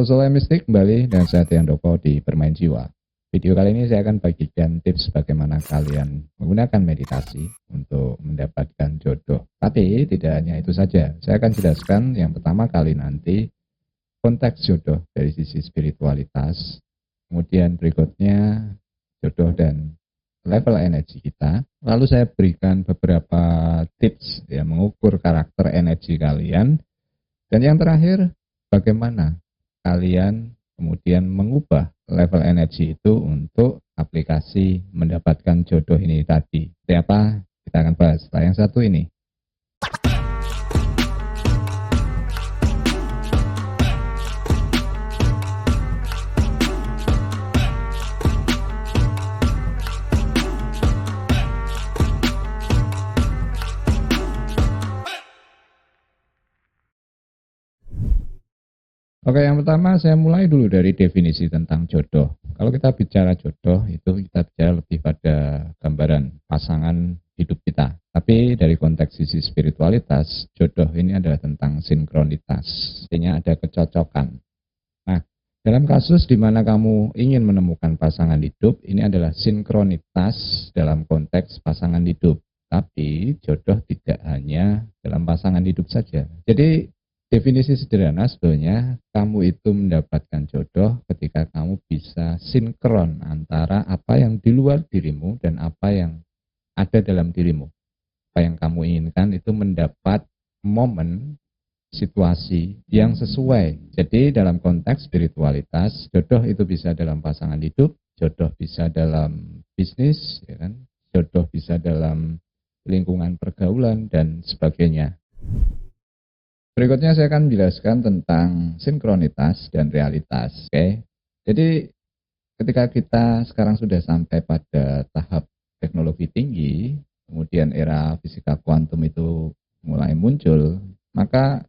Halo Soul Mistik, kembali dengan saya Tian Doko di Bermain Jiwa. Video kali ini saya akan bagikan tips bagaimana kalian menggunakan meditasi untuk mendapatkan jodoh. Tapi tidak hanya itu saja, saya akan jelaskan yang pertama kali nanti konteks jodoh dari sisi spiritualitas, kemudian berikutnya jodoh dan level energi kita. Lalu saya berikan beberapa tips yang mengukur karakter energi kalian. Dan yang terakhir, bagaimana kalian kemudian mengubah level energi itu untuk aplikasi mendapatkan jodoh ini tadi. Seperti apa? Kita akan bahas setelah yang satu ini. Oke, yang pertama saya mulai dulu dari definisi tentang jodoh. Kalau kita bicara jodoh, itu kita bicara lebih pada gambaran pasangan hidup kita. Tapi dari konteks sisi spiritualitas, jodoh ini adalah tentang sinkronitas. Artinya ada kecocokan. Nah, dalam kasus di mana kamu ingin menemukan pasangan hidup, ini adalah sinkronitas dalam konteks pasangan hidup. Tapi jodoh tidak hanya dalam pasangan hidup saja. Jadi definisi sederhana sebetulnya kamu itu mendapatkan jodoh ketika kamu bisa sinkron antara apa yang di luar dirimu dan apa yang ada dalam dirimu. Apa yang kamu inginkan itu mendapat momen, situasi yang sesuai. Jadi dalam konteks spiritualitas, jodoh itu bisa dalam pasangan hidup, jodoh bisa dalam bisnis, ya kan? Jodoh bisa dalam lingkungan pergaulan dan sebagainya. Berikutnya saya akan menjelaskan tentang sinkronitas dan realitas. Oke. Jadi ketika kita sekarang sudah sampai pada tahap teknologi tinggi, kemudian era fisika kuantum itu mulai muncul, maka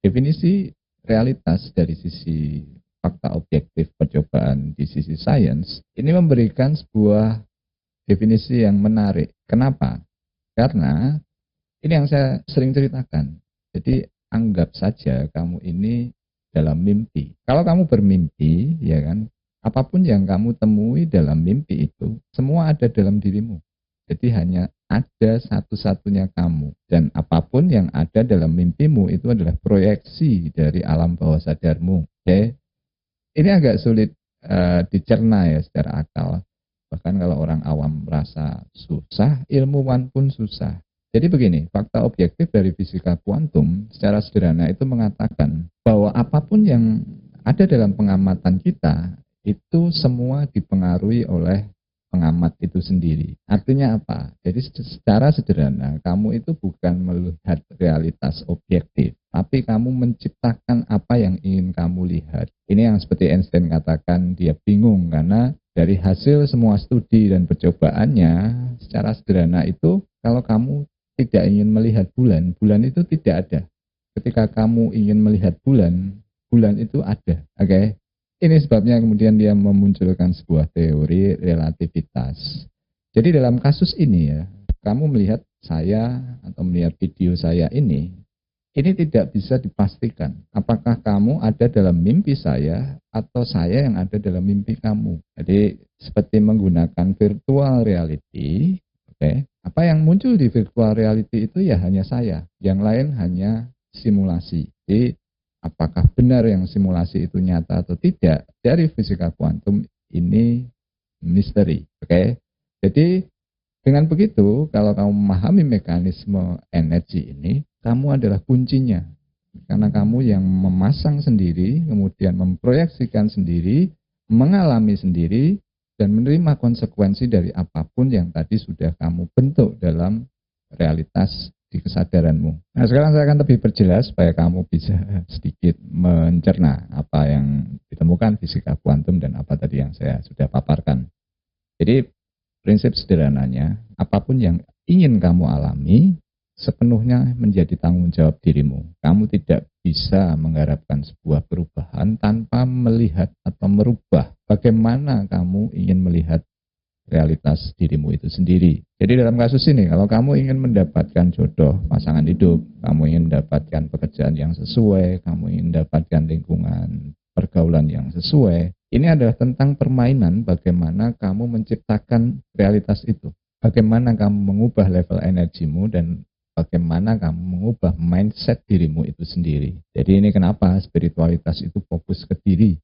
definisi realitas dari sisi fakta objektif percobaan di sisi sains ini memberikan sebuah definisi yang menarik. Kenapa? Karena ini yang saya sering ceritakan. Jadi anggap saja kamu ini dalam mimpi. Kalau kamu bermimpi, ya kan, apapun yang kamu temui dalam mimpi itu, semua ada dalam dirimu. Jadi hanya ada satu-satunya kamu. Dan apapun yang ada dalam mimpimu itu adalah proyeksi dari alam bawah sadarmu. Oke? Ini agak sulit dicerna ya secara akal. Bahkan kalau orang awam merasa susah, ilmuwan pun susah. Jadi begini, fakta objektif dari fisika kuantum secara sederhana itu mengatakan bahwa apapun yang ada dalam pengamatan kita itu semua dipengaruhi oleh pengamat itu sendiri. Artinya apa? Jadi secara sederhana kamu itu bukan melihat realitas objektif, tapi kamu menciptakan apa yang ingin kamu lihat. Ini yang seperti Einstein katakan dia bingung karena dari hasil semua studi dan percobaannya secara sederhana itu kalau kamu tidak ingin melihat bulan, bulan itu tidak ada. Ketika kamu ingin melihat bulan, bulan itu ada. Oke. Ini sebabnya kemudian dia memunculkan sebuah teori relativitas. Jadi dalam kasus ini ya, kamu melihat saya atau melihat video saya ini tidak bisa dipastikan apakah kamu ada dalam mimpi saya atau saya yang ada dalam mimpi kamu. Jadi seperti menggunakan virtual reality, oke. Apa yang muncul di virtual reality itu ya hanya saya, yang lain hanya simulasi. Jadi apakah benar yang simulasi itu nyata atau tidak, dari fisika kuantum ini misteri. Oke. Jadi dengan begitu, kalau kamu memahami mekanisme energi ini, kamu adalah kuncinya. Karena kamu yang memasang sendiri, kemudian memproyeksikan sendiri, mengalami sendiri, dan menerima konsekuensi dari apapun yang tadi sudah kamu bentuk dalam realitas di kesadaranmu. Nah, sekarang saya akan lebih perjelas supaya kamu bisa sedikit mencerna apa yang ditemukan fisika kuantum dan apa tadi yang saya sudah paparkan. Jadi prinsip sederhananya, apapun yang ingin kamu alami sepenuhnya menjadi tanggung jawab dirimu. Kamu tidak bisa mengharapkan sebuah perubahan tanpa melihat atau merubah bagaimana kamu ingin melihat realitas dirimu itu sendiri. Jadi dalam kasus ini, kalau kamu ingin mendapatkan jodoh pasangan hidup, kamu ingin mendapatkan pekerjaan yang sesuai, kamu ingin mendapatkan lingkungan pergaulan yang sesuai. Ini adalah tentang permainan bagaimana kamu menciptakan realitas itu. Bagaimana kamu mengubah level energimu dan bagaimana kamu mengubah mindset dirimu itu sendiri. Jadi ini kenapa spiritualitas itu fokus ke diri.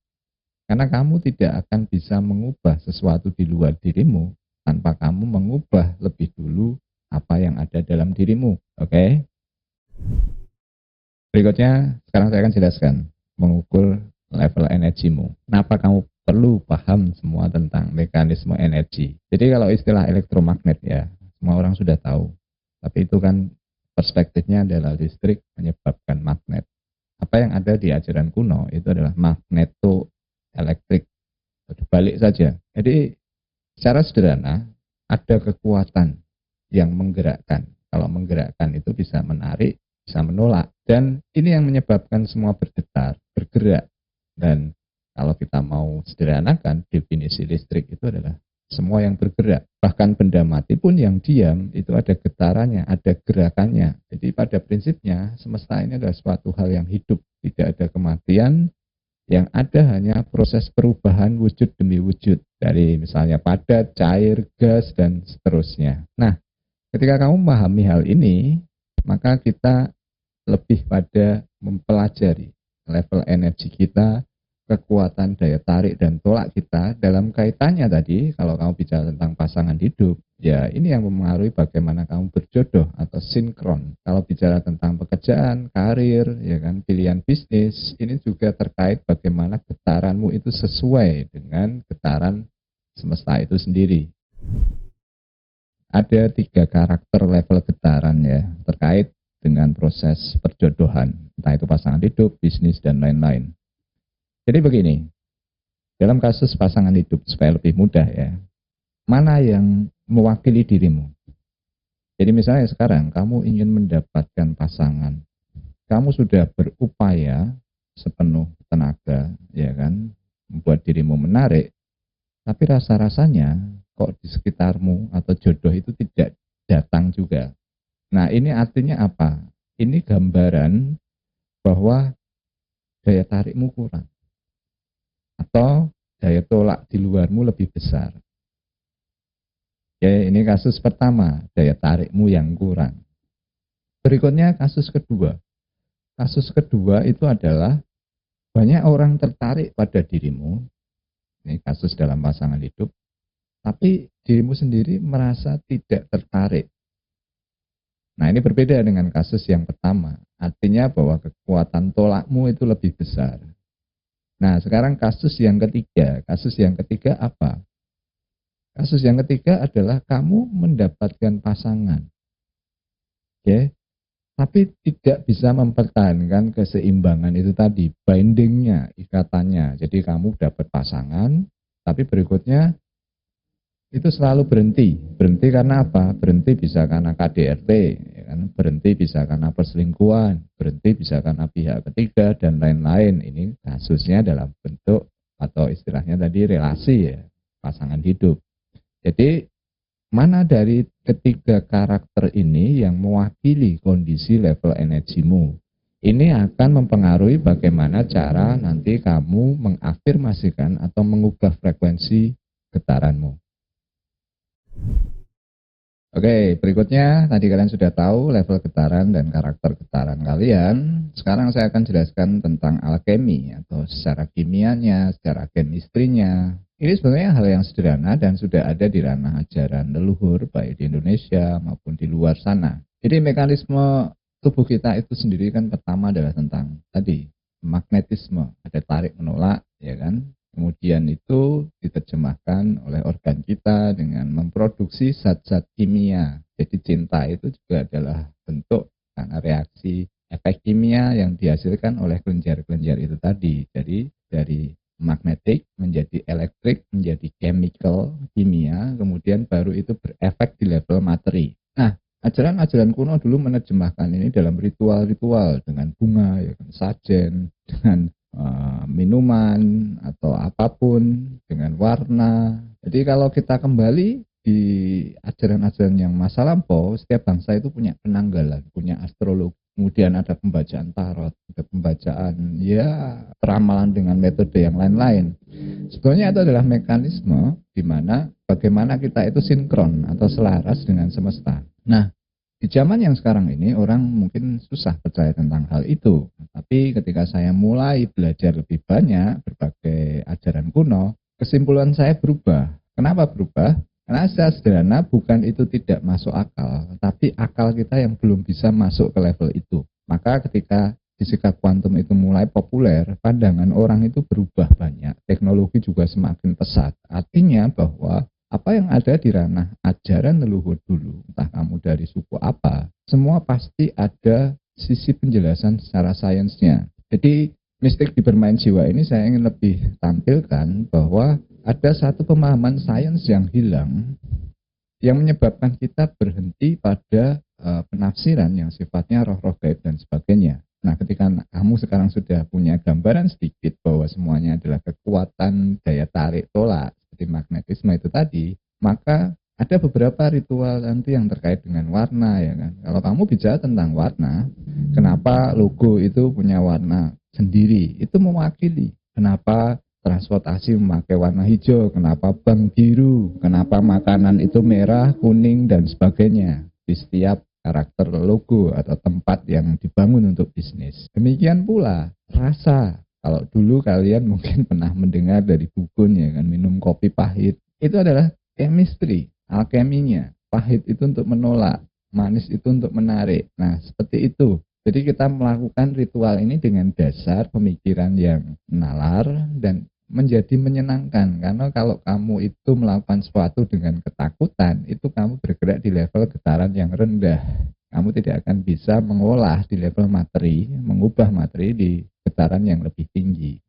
Karena kamu tidak akan bisa mengubah sesuatu di luar dirimu tanpa kamu mengubah lebih dulu apa yang ada dalam dirimu. Oke? Berikutnya, sekarang saya akan jelaskan mengukur level energimu. Kenapa kamu perlu paham semua tentang mekanisme energi. Jadi kalau istilah elektromagnet ya, semua orang sudah tahu. Tapi itu kan perspektifnya adalah listrik menyebabkan magnet. Apa yang ada di ajaran kuno itu adalah magnetoelektrik. Balik saja. Jadi secara sederhana ada kekuatan yang menggerakkan. Kalau menggerakkan itu bisa menarik, bisa menolak. Dan ini yang menyebabkan semua bergetar, bergerak. Dan kalau kita mau sederhanakan, definisi listrik itu adalah semua yang bergerak. Bahkan benda mati pun yang diam, itu ada getarannya, ada gerakannya. Jadi pada prinsipnya, semesta ini adalah suatu hal yang hidup. Tidak ada kematian, yang ada hanya proses perubahan wujud demi wujud. Dari misalnya padat, cair, gas, dan seterusnya. Nah, ketika kamu memahami hal ini, maka kita lebih pada mempelajari level energi kita, kekuatan daya tarik dan tolak kita dalam kaitannya tadi. Kalau kamu bicara tentang pasangan hidup, ya ini yang mempengaruhi bagaimana kamu berjodoh atau sinkron. Kalau bicara tentang pekerjaan, karir, ya kan, pilihan bisnis, ini juga terkait bagaimana getaranmu itu sesuai dengan getaran semesta itu sendiri. Ada 3 karakter level getaran ya, terkait dengan proses perjodohan, entah itu pasangan hidup, bisnis, dan lain-lain. Jadi begini, dalam kasus pasangan hidup supaya lebih mudah ya, mana yang mewakili dirimu? Jadi misalnya sekarang kamu ingin mendapatkan pasangan, kamu sudah berupaya sepenuh tenaga, ya kan, membuat dirimu menarik, tapi rasa-rasanya kok di sekitarmu atau jodoh itu tidak datang juga. Nah ini artinya apa? Ini gambaran bahwa daya tarikmu kurang. Atau daya tolak di luarmu lebih besar. Ya, ini kasus pertama, daya tarikmu yang kurang. Berikutnya kasus kedua. Kasus kedua itu adalah banyak orang tertarik pada dirimu. Ini kasus dalam pasangan hidup. Tapi dirimu sendiri merasa tidak tertarik. Nah ini berbeda dengan kasus yang pertama. Artinya bahwa kekuatan tolakmu itu lebih besar. Nah sekarang kasus yang ketiga. Kasus yang ketiga apa? Kasus yang ketiga adalah kamu mendapatkan pasangan. Oke. Tapi tidak bisa mempertahankan keseimbangan itu tadi. Bindingnya, ikatannya. Jadi kamu dapat pasangan. Tapi berikutnya itu selalu berhenti. Berhenti karena apa? Berhenti bisa karena KDRT, ya kan? Berhenti bisa karena perselingkuhan, berhenti bisa karena pihak ketiga, dan lain-lain. Ini kasusnya dalam bentuk atau istilahnya tadi relasi ya, pasangan hidup. Jadi mana dari ketiga karakter ini yang mewakili kondisi level energimu? Ini akan mempengaruhi bagaimana cara nanti kamu mengafirmasikan atau mengubah frekuensi getaranmu. Oke, berikutnya tadi kalian sudah tahu level getaran dan karakter getaran kalian. Sekarang saya akan jelaskan tentang alkemi atau secara kimianya, secara chemistry-nya. Ini sebenarnya hal yang sederhana dan sudah ada di ranah ajaran leluhur baik di Indonesia maupun di luar sana. Jadi mekanisme tubuh kita itu sendiri kan pertama adalah tentang tadi magnetisme, ada tarik menolak, ya kan? Kemudian itu diterjemahkan oleh organ kita dengan memproduksi zat-zat kimia. Jadi cinta itu juga adalah bentuk karena reaksi efek kimia yang dihasilkan oleh kelenjar-kelenjar itu tadi. Jadi dari magnetik menjadi elektrik, menjadi chemical, kimia, kemudian baru itu berefek di level materi. Nah, ajaran-ajaran kuno dulu menerjemahkan ini dalam ritual-ritual dengan bunga, ya kan, sajen, dengan minuman atau apapun, dengan warna. Jadi kalau kita kembali di ajaran-ajaran yang masa lampau, setiap bangsa itu punya penanggalan, punya astrologi. kemudian ada pembacaan tarot, ada pembacaan ya peramalan dengan metode yang lain-lain. Sebetulnya itu adalah mekanisme di mana bagaimana kita itu sinkron atau selaras dengan semesta. Nah, di zaman yang sekarang ini orang mungkin susah percaya tentang hal itu. Tapi ketika saya mulai belajar lebih banyak berbagai ajaran kuno, kesimpulan saya berubah. Kenapa berubah? Karena secara sederhana bukan itu tidak masuk akal, tapi akal kita yang belum bisa masuk ke level itu. Maka ketika fisika kuantum itu mulai populer, pandangan orang itu berubah banyak. Teknologi juga semakin pesat. Artinya bahwa apa yang ada di ranah ajaran leluhur dulu, entah kamu dari suku apa, semua pasti ada sisi penjelasan secara sainsnya. Jadi mistik di bermain jiwa ini saya ingin lebih tampilkan bahwa ada satu pemahaman sains yang hilang yang menyebabkan kita berhenti pada penafsiran yang sifatnya roh-roh gaib dan sebagainya. Nah, ketika kamu sekarang sudah punya gambaran sedikit bahwa semuanya adalah kekuatan daya tarik tolak seperti magnetisme itu tadi, maka ada beberapa ritual nanti yang terkait dengan warna ya kan. Kalau kamu bicara tentang warna, kenapa logo itu punya warna sendiri? Itu mewakili kenapa transportasi memakai warna hijau, kenapa bank biru, kenapa makanan itu merah, kuning, dan sebagainya di setiap karakter logo atau tempat yang dibangun untuk bisnis. Demikian pula rasa. Kalau dulu kalian mungkin pernah mendengar dari dukun ya kan, minum kopi pahit. Itu adalah chemistry, alkeminya. Pahit itu untuk menolak, manis itu untuk menarik. Nah, seperti itu. Jadi kita melakukan ritual ini dengan dasar pemikiran yang nalar dan menjadi menyenangkan, karena kalau kamu itu melakukan sesuatu dengan ketakutan, itu kamu bergerak di level getaran yang rendah. Kamu tidak akan bisa mengolah di level materi, mengubah materi di getaran yang lebih tinggi.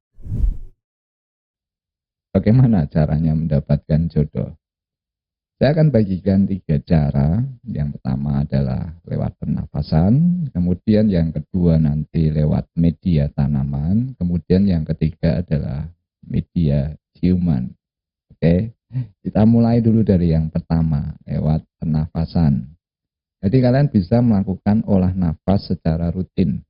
Bagaimana caranya mendapatkan jodoh? Saya akan bagikan 3 cara. Yang pertama adalah lewat pernafasan, kemudian yang kedua nanti lewat media tanaman, kemudian yang ketiga adalah media ciuman. Oke, kita mulai dulu dari yang pertama, lewat pernafasan. Jadi kalian bisa melakukan olah nafas secara rutin.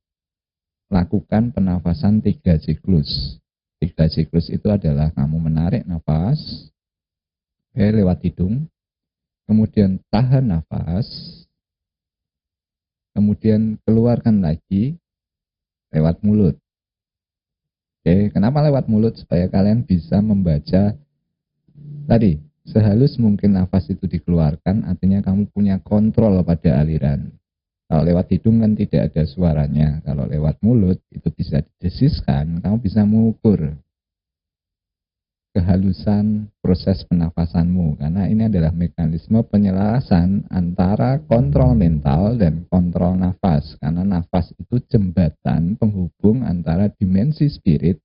Lakukan pernafasan 3 siklus. 3 siklus itu adalah kamu menarik nafas lewat hidung, kemudian tahan nafas, kemudian keluarkan lagi lewat mulut. Oke, kenapa lewat mulut? Supaya kalian bisa membaca tadi, sehalus mungkin nafas itu dikeluarkan, artinya kamu punya kontrol pada aliran. Kalau lewat hidung kan tidak ada suaranya. Kalau lewat mulut itu bisa didesiskan, kamu bisa mengukur kehalusan proses penafasanmu. Karena ini adalah mekanisme penyelarasan antara kontrol mental dan kontrol nafas. Karena nafas itu jembatan penghubung antara dimensi spirit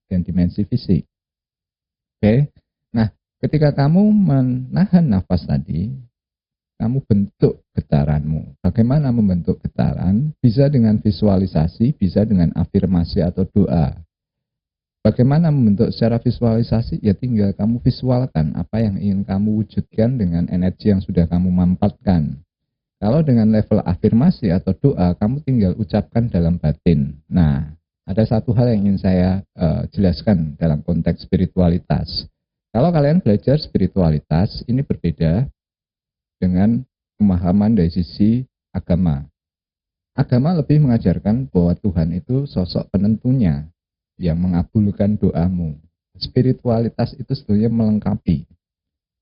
dan dimensi fisik. Oke. Nah, ketika kamu menahan nafas tadi, kamu bentuk getaranmu. Bagaimana membentuk getaran? Bisa dengan visualisasi, bisa dengan afirmasi atau doa. Bagaimana membentuk secara visualisasi? Ya tinggal kamu visualkan apa yang ingin kamu wujudkan dengan energi yang sudah kamu mampatkan. Kalau dengan level afirmasi atau doa, kamu tinggal ucapkan dalam batin. Nah, ada satu hal yang ingin saya jelaskan dalam konteks spiritualitas. Kalau kalian belajar spiritualitas, ini berbeda dengan pemahaman dari sisi agama. Agama lebih mengajarkan bahwa Tuhan itu sosok penentunya yang mengabulkan doamu. Spiritualitas itu sebenarnya melengkapi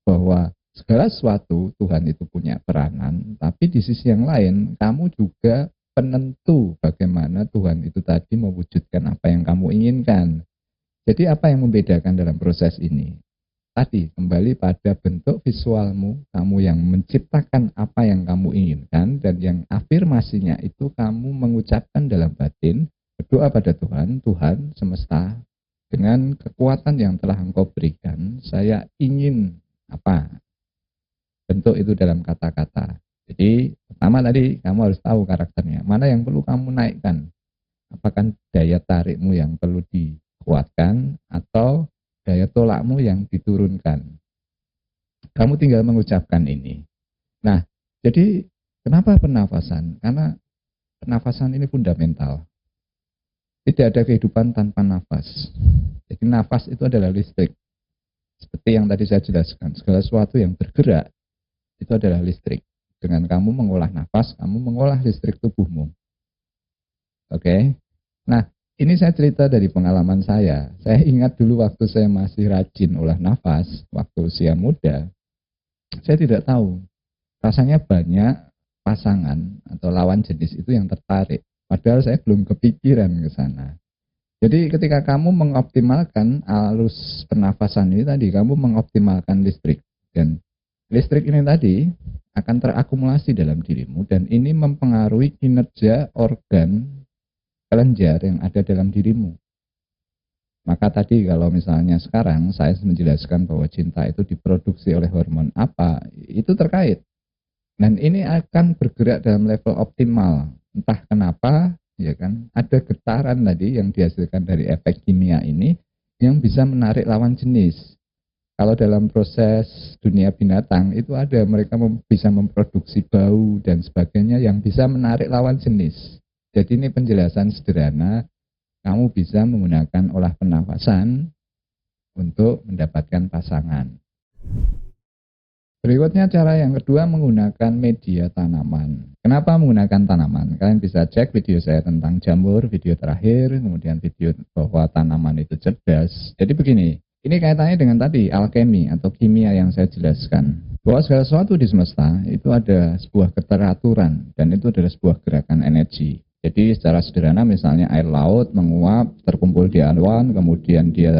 bahwa segala sesuatu Tuhan itu punya peranan, tapi di sisi yang lain kamu juga penentu bagaimana Tuhan itu tadi mewujudkan apa yang kamu inginkan. Jadi apa yang membedakan dalam proses ini? Tadi kembali pada bentuk visualmu, kamu yang menciptakan apa yang kamu inginkan, dan yang afirmasinya itu kamu mengucapkan dalam batin, berdoa pada Tuhan, Tuhan semesta, dengan kekuatan yang telah Engkau berikan, saya ingin apa? Bentuk itu dalam kata-kata. Jadi pertama tadi kamu harus tahu karakternya, mana yang perlu kamu naikkan. Apakah daya tarikmu yang perlu dikuatkan atau daya tolakmu yang diturunkan. Kamu tinggal mengucapkan ini. Nah, jadi kenapa pernafasan? Karena Pernafasan ini fundamental. Tidak ada kehidupan tanpa nafas. Jadi nafas itu adalah listrik. Seperti yang tadi saya jelaskan, segala sesuatu yang bergerak itu adalah listrik. Dengan kamu mengolah nafas, kamu mengolah listrik tubuhmu. Oke? Nah, ini saya cerita dari pengalaman saya. Saya ingat dulu waktu saya masih rajin olah nafas, waktu usia muda, saya tidak tahu. Rasanya banyak pasangan atau lawan jenis itu yang tertarik. Padahal saya belum kepikiran ke sana. Jadi ketika kamu mengoptimalkan alus pernafasan ini tadi, kamu mengoptimalkan listrik. Dan listrik ini tadi akan terakumulasi dalam dirimu dan ini mempengaruhi kinerja organ kelenjar yang ada dalam dirimu. Maka tadi kalau misalnya sekarang saya menjelaskan bahwa cinta itu diproduksi oleh hormon apa, itu terkait. Dan ini akan bergerak dalam level optimal. Entah kenapa, ya kan, ada getaran tadi yang dihasilkan dari efek kimia ini yang bisa menarik lawan jenis. Kalau dalam proses dunia binatang itu ada mereka bisa memproduksi bau dan sebagainya yang bisa menarik lawan jenis. Jadi ini penjelasan sederhana, kamu bisa menggunakan olah pernafasan untuk mendapatkan pasangan. Berikutnya cara yang kedua menggunakan media tanaman. Kenapa menggunakan tanaman? Kalian bisa cek video saya tentang jamur, video terakhir, kemudian video bahwa tanaman itu cerdas. Jadi begini, ini kaitannya dengan tadi alkemi atau kimia yang saya jelaskan. Bahwa segala sesuatu di semesta itu ada sebuah keteraturan dan itu adalah sebuah gerakan energi. Jadi secara sederhana misalnya air laut menguap, terkumpul di awan, kemudian dia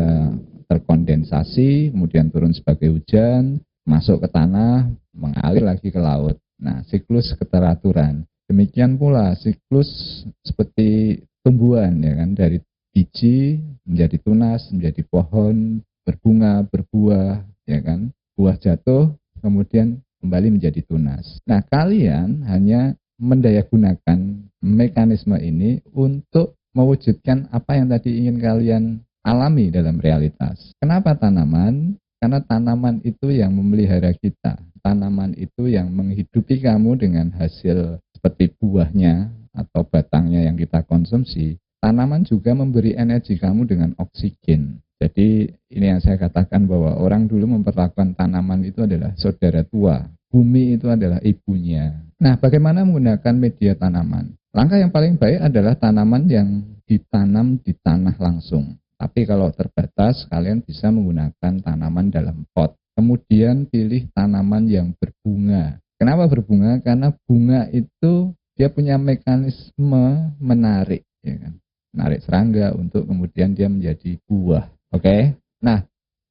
terkondensasi, kemudian turun sebagai hujan, masuk ke tanah, mengalir lagi ke laut. Nah, siklus keteraturan. Demikian pula siklus seperti tumbuhan, ya kan, dari biji menjadi tunas, menjadi pohon, berbunga, berbuah, ya kan, buah jatuh, kemudian kembali menjadi tunas. Nah, kalian hanya mendayagunakan mekanisme ini untuk mewujudkan apa yang tadi ingin kalian alami dalam realitas. Kenapa tanaman? Karena tanaman itu yang memelihara kita. Tanaman itu yang menghidupi kamu dengan hasil seperti buahnya atau batangnya yang kita konsumsi. Tanaman juga memberi energi kamu dengan oksigen. Jadi ini yang saya katakan bahwa orang dulu memperlakukan tanaman itu adalah saudara tua. Bumi itu adalah ibunya. Nah, bagaimana menggunakan media tanaman? Langkah yang paling baik adalah tanaman yang ditanam di tanah langsung. Tapi kalau terbatas, kalian bisa menggunakan tanaman dalam pot. Kemudian pilih tanaman yang berbunga. Kenapa berbunga? Karena bunga itu dia punya mekanisme menarik, ya kan? Menarik serangga untuk kemudian dia menjadi buah. Oke? Nah,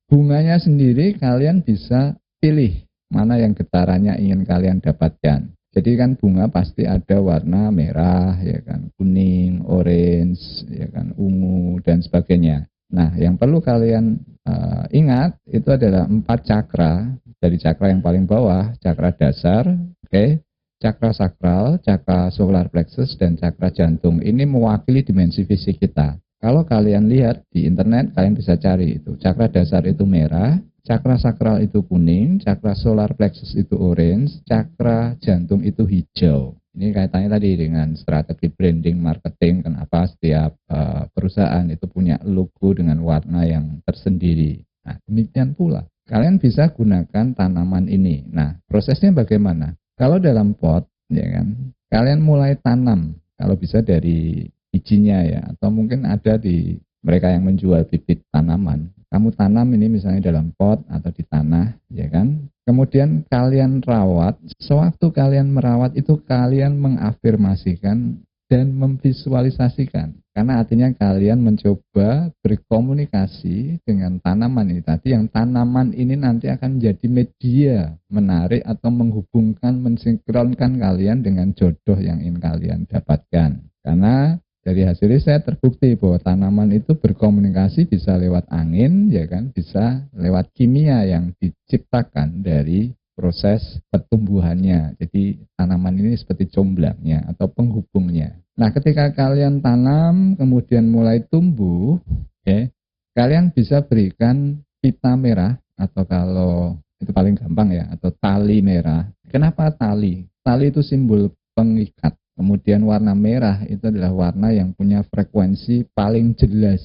bunganya sendiri kalian bisa pilih mana yang getarannya ingin kalian dapatkan. Jadi kan bunga pasti ada warna merah, ya kan, kuning, orange, ya kan, ungu dan sebagainya. Nah, yang perlu kalian ingat itu adalah 4 cakra. Dari cakra yang paling bawah, cakra dasar, oke, cakra sakral, cakra solar plexus dan cakra jantung. Ini mewakili dimensi fisik kita. Kalau kalian lihat di internet, kalian bisa cari itu. Cakra dasar itu merah, cakra sakral itu kuning, cakra solar plexus itu orange, cakra jantung itu hijau. Ini kaitannya tadi dengan strategi branding, marketing, kenapa setiap perusahaan itu punya logo dengan warna yang tersendiri. Nah, demikian pula. Kalian bisa gunakan tanaman ini. Nah, prosesnya bagaimana? Kalau dalam pot, ya kan, kalian mulai tanam. Kalau bisa dari bijinya ya, atau mungkin ada di mereka yang menjual bibit tanaman. Kamu tanam ini misalnya dalam pot atau di tanah, ya kan? Kemudian kalian rawat. Sewaktu kalian merawat itu kalian mengafirmasikan dan memvisualisasikan. Karena artinya kalian mencoba berkomunikasi dengan tanaman ini tadi. Yang tanaman ini nanti akan menjadi media menarik atau menghubungkan, mensinkronkan kalian dengan jodoh yang ingin kalian dapatkan. Karena dari hasil riset terbukti bahwa tanaman itu berkomunikasi bisa lewat angin, ya kan, bisa lewat kimia yang diciptakan dari proses pertumbuhannya. Jadi tanaman ini seperti comblangnya atau penghubungnya. Nah, ketika kalian tanam kemudian mulai tumbuh, okay, kalian bisa berikan pita merah atau kalau itu paling gampang ya, atau tali merah. Kenapa tali? Tali itu simbol pengikat. Kemudian warna merah itu adalah warna yang punya frekuensi paling jelas.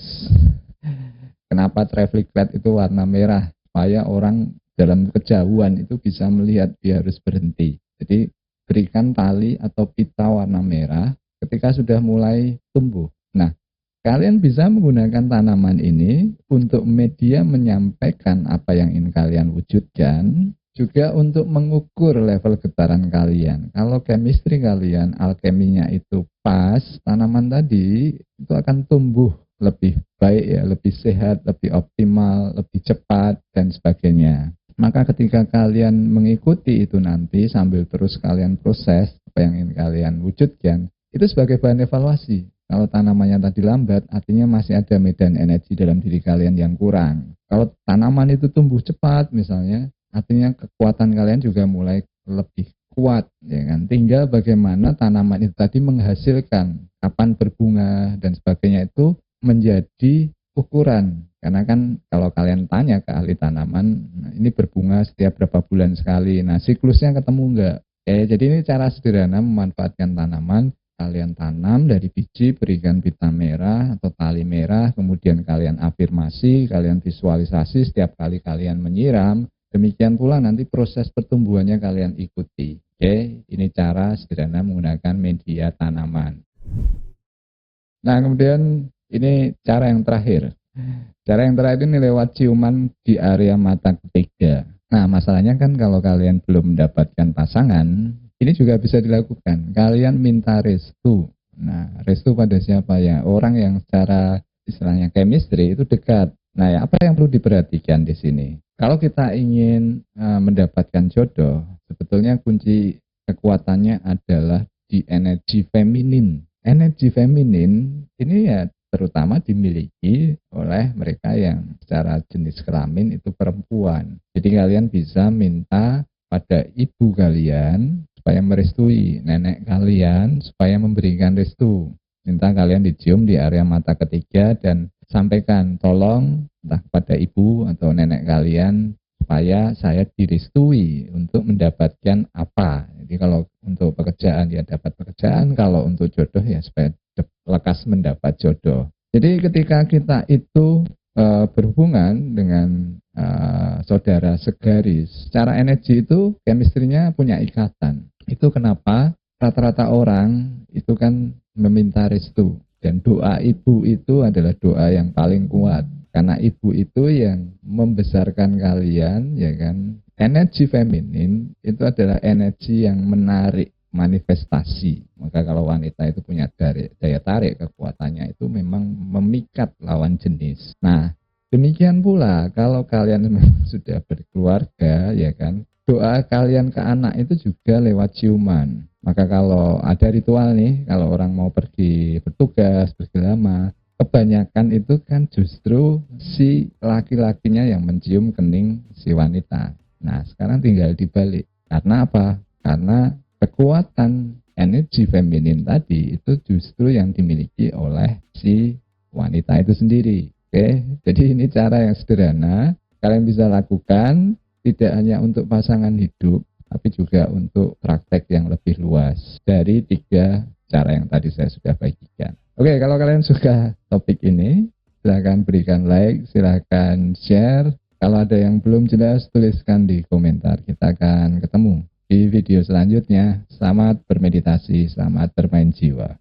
Kenapa traffic light itu warna merah? Supaya orang dalam kejauhan itu bisa melihat dia harus berhenti. Jadi berikan tali atau pita warna merah ketika sudah mulai tumbuh. Nah, kalian bisa menggunakan tanaman ini untuk media menyampaikan apa yang ingin kalian wujudkan, juga untuk mengukur level getaran kalian. Kalau chemistry kalian, alkeminya itu pas, tanaman tadi itu akan tumbuh lebih baik ya, lebih sehat, lebih optimal, lebih cepat, dan sebagainya. Maka ketika kalian mengikuti itu nanti sambil terus kalian proses apa yang ingin kalian wujudkan, itu sebagai bahan evaluasi. Kalau tanamannya tadi lambat, artinya masih ada medan energi dalam diri kalian yang kurang. Kalau tanaman itu tumbuh cepat misalnya, artinya kekuatan kalian juga mulai lebih kuat, ya kan? Tinggal bagaimana tanaman itu tadi menghasilkan, kapan berbunga dan sebagainya itu menjadi ukuran. Karena kan kalau kalian tanya ke ahli tanaman, nah ini berbunga setiap berapa bulan sekali. Nah, siklusnya ketemu enggak? Jadi ini cara sederhana memanfaatkan tanaman. Kalian tanam dari biji, berikan pita merah atau tali merah, kemudian kalian afirmasi, kalian visualisasi setiap kali kalian menyiram. Demikian pula nanti proses pertumbuhannya kalian ikuti. Ini cara sederhana menggunakan media tanaman. Nah, kemudian ini cara yang terakhir. Cara yang terakhir ini lewat ciuman di area mata ketiga. Nah, masalahnya kan kalau kalian belum mendapatkan pasangan, ini juga bisa dilakukan. Kalian minta restu. Nah, restu pada siapa ya? Orang yang secara istilahnya chemistry itu dekat. Nah, ya, apa yang perlu diperhatikan di sini? Kalau kita ingin mendapatkan jodoh, sebetulnya kunci kekuatannya adalah di energi feminin. Energi feminin ini ya terutama dimiliki oleh mereka yang secara jenis kelamin itu perempuan. Jadi kalian bisa minta pada ibu kalian supaya merestui, nenek kalian supaya memberikan restu. Minta kalian dicium di area mata ketiga dan sampaikan, tolong entah kepada ibu atau nenek kalian supaya saya direstui untuk mendapatkan apa. Jadi kalau untuk pekerjaan ya dapat pekerjaan, kalau untuk jodoh ya supaya lekas mendapat jodoh. Jadi ketika kita itu berhubungan dengan saudara segaris, secara energi itu chemistry-nya punya ikatan. Itu kenapa rata-rata orang itu kan meminta restu. Dan doa ibu itu adalah doa yang paling kuat. Karena ibu itu yang membesarkan kalian, ya kan. Energi feminin itu adalah energi yang menarik manifestasi. Maka kalau wanita itu punya daya tarik, kekuatannya itu memang memikat lawan jenis. Nah, demikian pula kalau kalian memang sudah berkeluarga, ya kan, doa kalian ke anak itu juga lewat ciuman. Maka kalau ada ritual nih, kalau orang mau pergi bertugas, bergelama, kebanyakan itu kan justru si laki-lakinya yang mencium kening si wanita. Nah, sekarang tinggal dibalik. Karena apa? Karena kekuatan energi feminin tadi itu justru yang dimiliki oleh si wanita itu sendiri. Jadi ini cara yang sederhana, kalian bisa lakukan. Tidak hanya untuk pasangan hidup, tapi juga untuk praktek yang lebih luas dari 3 cara yang tadi saya sudah bagikan. Oke, kalau kalian suka topik ini, silakan berikan like, silakan share. Kalau ada yang belum jelas, tuliskan di komentar. Kita akan ketemu di video selanjutnya. Selamat bermeditasi, selamat bermain jiwa.